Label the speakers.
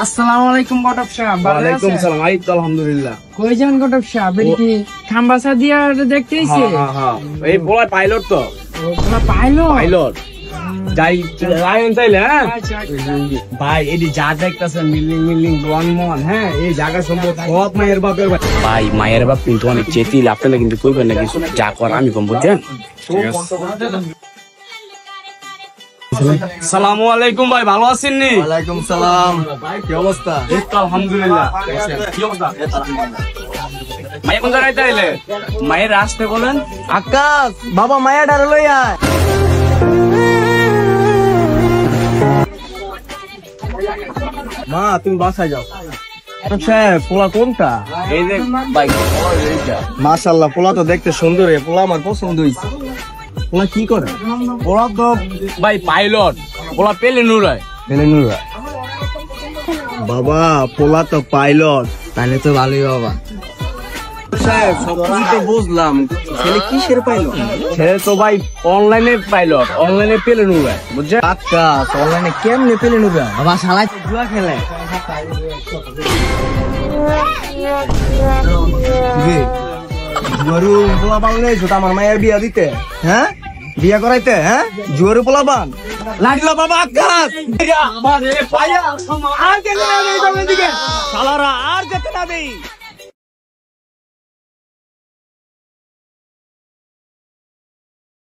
Speaker 1: আসসালামু আলাইকুম গটপ সাহেব।
Speaker 2: ওয়ালাইকুম সালাম। এই তো আলহামদুলিল্লাহ।
Speaker 1: কই যান গটপ সাহেব? এই কি খাম্বাসা দিয়া দেখতেইছে?
Speaker 2: হ্যাঁ এই বলা পাইলট তো।
Speaker 1: ওরা পাইলট
Speaker 2: যাই লাইন তাইলে। হ্যাঁ
Speaker 1: আচ্ছা
Speaker 2: ভাই এডি যা দেখতাছেন মিলিং মন। হ্যাঁ এই জায়গা সম্পদ সব মায়ের বাপের ভাই। মায়ের বাপ কিন্তু অনেক চেতিল, আপনারা কিন্তু কইবেন না কিছু, যা কর আমি কম বুঝছেন। সালামু আলাইকুম ভাই, ভালো আছেন নি?
Speaker 3: ওয়ালাইকুম সালাম। কি অবস্থা?
Speaker 2: এই তো আলহামদুলিল্লাহ। কি অবস্থা? মায়ের কোন জায়গায় তাইলে? মায়ের আসতে বলেন।
Speaker 3: আকাশ বাবা মায়া ডারে লই আয়। মা তুমি বাসায় যাও। পোলা কোনটা?
Speaker 2: এই যে ভাই
Speaker 3: মাশাআল্লাহ, পোলা তো দেখতে সুন্দর। পোলা আমার পছন্দ হইছে। পোলা কি করে?
Speaker 2: পোলা তো ভাই পাইলট, পোলা প্লেন উড়ায়।
Speaker 3: বাবা পোলা তো পাইলট, তাহলে তো ভালোই বাবা। তো বুঝলাম, ছেলে কিসের পাইলট?
Speaker 2: ছেলে তো ভাই অনলাইনে পাইলট, অনলাইনে প্লেন উড়ায়, বুঝছেন?
Speaker 3: আকাশ অনলাইনে কেমনে পেলে নুরা? বাবা শালা জুয়া খেলে। জুয়ারু পোলা বান নেইছো তো আমার মায়ের বিয়া দিতে? হ্যাঁ বিয়া করাইতে? হ্যাঁ জুয়ারু পোলা বান লাগলো বাবা। আকাশ
Speaker 2: আমারে পায়া আর কেন না দেই?
Speaker 3: শালারা আর যেতে না দেই।